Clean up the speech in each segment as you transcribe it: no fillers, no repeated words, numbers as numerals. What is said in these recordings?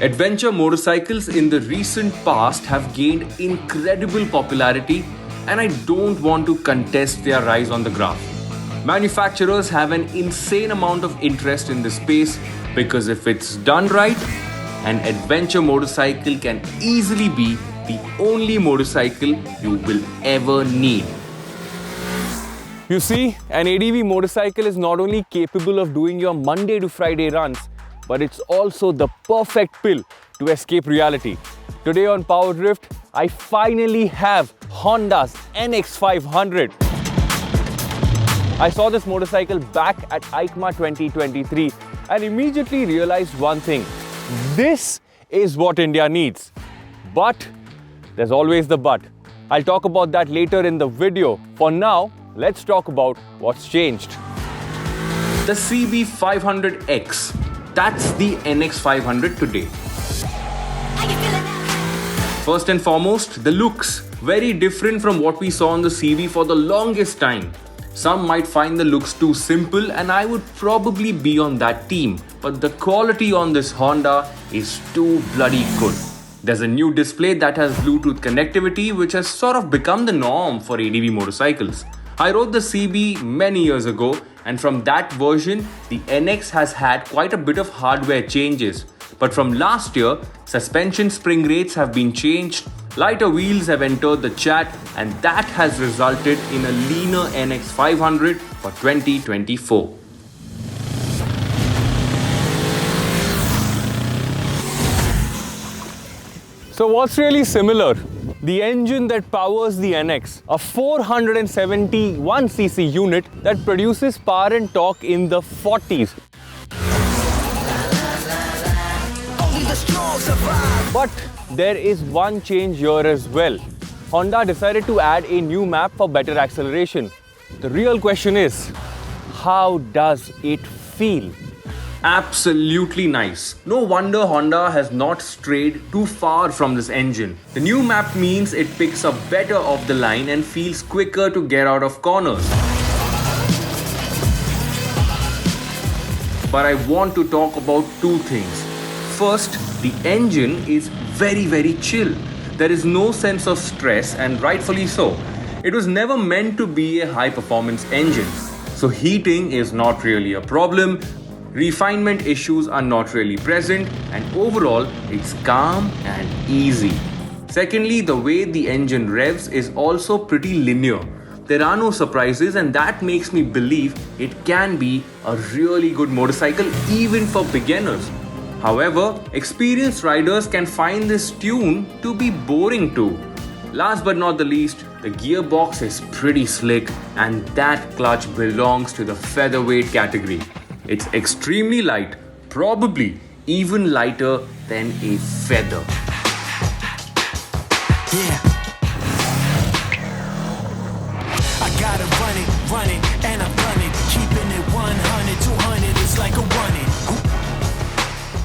Adventure motorcycles in the recent past have gained incredible popularity, and I don't want to contest their rise on the graph. Manufacturers have an insane amount of interest in this space because if it's done right, an adventure motorcycle can easily be the only motorcycle you will ever need. You see, an ADV motorcycle is not only capable of doing your Monday to Friday runs, but it's also the perfect pill to escape reality. Today on PowerDrift, I finally have Honda's NX500. I saw this motorcycle back at EICMA 2023 and immediately realized one thing. This is what India needs. But there's always the but. I'll talk about that later in the video. For now, let's talk about what's changed. The CB500X, that's the NX500 today. First and foremost, the looks. Very different from what we saw on the CB for the longest time. Some might find the looks too simple and I would probably be on that team. But the quality on this Honda is too bloody good. There's a new display that has Bluetooth connectivity, which has sort of become the norm for ADV motorcycles. I rode the CB many years ago, and from that version, the NX has had quite a bit of hardware changes. But from last year, suspension spring rates have been changed, lighter wheels have entered the chat, and that has resulted in a leaner NX500 for 2024. So what's really similar? The engine that powers the NX, a 471cc unit that produces power and torque in the 40s. But there is one change here as well. Honda decided to add a new map for better acceleration. The real question is, how does it feel? Absolutely nice. No wonder Honda has not strayed too far from this engine. The new map means it picks up better off the line and feels quicker to get out of corners. But I want to talk about two things. First, the engine is very chill. There is no sense of stress, and rightfully so. It was never meant to be a high performance engine. So heating is not really a problem. Refinement issues are not really present, and overall it's calm and easy. Secondly, the way the engine revs is also pretty linear. There are no surprises, and that makes me believe it can be a really good motorcycle even for beginners. However, experienced riders can find this tune to be boring too. Last but not the least, the gearbox is pretty slick, and that clutch belongs to the featherweight category. It's extremely light, probably even lighter than a feather. Yeah. I gotta run it, and I'm running. Keeping it 100, 200 is like a running.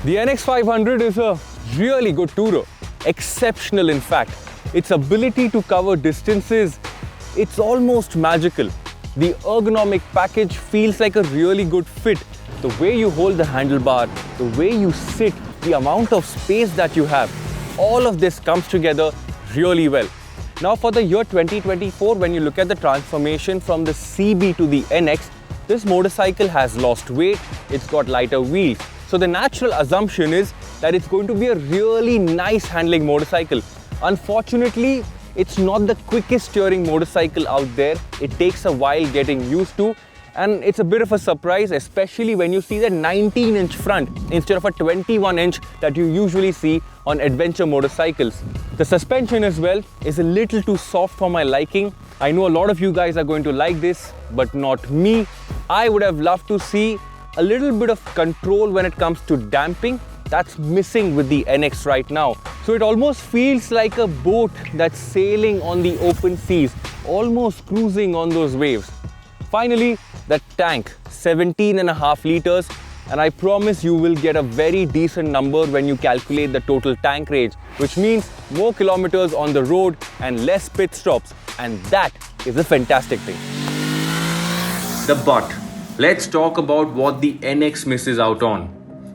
The NX500 is a really good tourer. Exceptional in fact. Its ability to cover distances, it's almost magical. The ergonomic package feels like a really good fit. The way you hold the handlebar, the way you sit, the amount of space that you have, all of this comes together really well. Now for the year 2024, when you look at the transformation from the CB to the NX, this motorcycle has lost weight, it's got lighter wheels. So the natural assumption is that it's going to be a really nice handling motorcycle. Unfortunately, it's not the quickest steering motorcycle out there. It takes a while getting used to, and it's a bit of a surprise, especially when you see the 19-inch front instead of a 21-inch that you usually see on adventure motorcycles. The suspension as well is a little too soft for my liking. I know a lot of you guys are going to like this, but not me. I would have loved to see a little bit of control when it comes to damping. That's missing with the NX right now. So it almost feels like a boat that's sailing on the open seas, almost cruising on those waves. Finally, the tank, 17.5 liters, and I promise you will get a very decent number when you calculate the total tank range, which means more kilometers on the road and less pit stops, and that is a fantastic thing. The but. Let's talk about what the NX misses out on.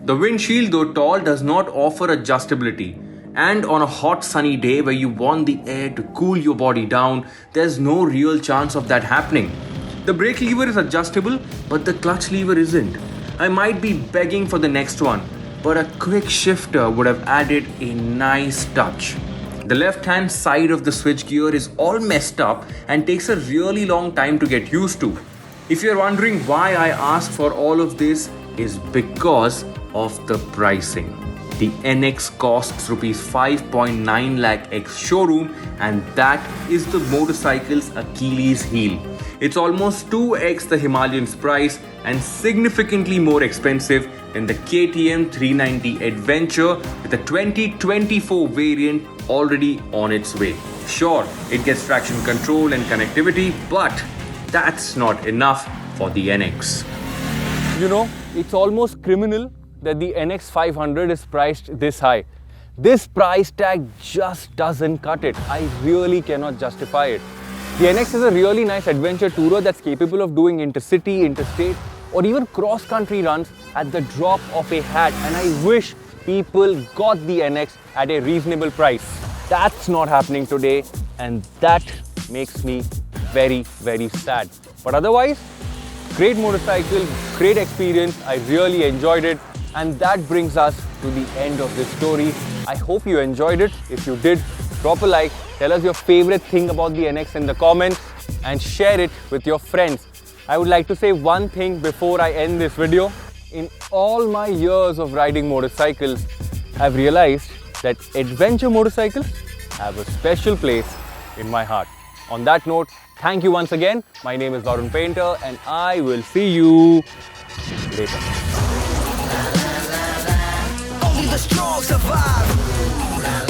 The windshield, though tall, does not offer adjustability. And on a hot sunny day where you want the air to cool your body down, there's no real chance of that happening. The brake lever is adjustable, but the clutch lever isn't. I might be begging for the next one, but a quick shifter would have added a nice touch. The left-hand side of the switchgear is all messed up and takes a really long time to get used to. If you're wondering why I asked for all of this, is because of the pricing. The NX costs rupees 5.9 lakh ex showroom, and that is the motorcycle's Achilles heel. It's almost 2x the Himalayan's price and significantly more expensive than the KTM 390 Adventure with a 2024 variant already on its way. Sure, it gets traction control and connectivity, but that's not enough for the NX. You know, it's almost criminal that the NX500 is priced this high. This price tag just doesn't cut it. I really cannot justify it. The NX is a really nice adventure tourer that's capable of doing intercity, interstate, or even cross-country runs at the drop of a hat, and I wish people got the NX at a reasonable price. That's not happening today, and that makes me very, very sad. But otherwise, great motorcycle, great experience. I really enjoyed it. And that brings us to the end of this story. I hope you enjoyed it. If you did, drop a like, tell us your favorite thing about the NX in the comments, and share it with your friends. I would like to say one thing before I end this video. In all my years of riding motorcycles, I've realized that adventure motorcycles have a special place in my heart. On that note, thank you once again. My name is Varun Painter, and I will see you later. Only the strong survive.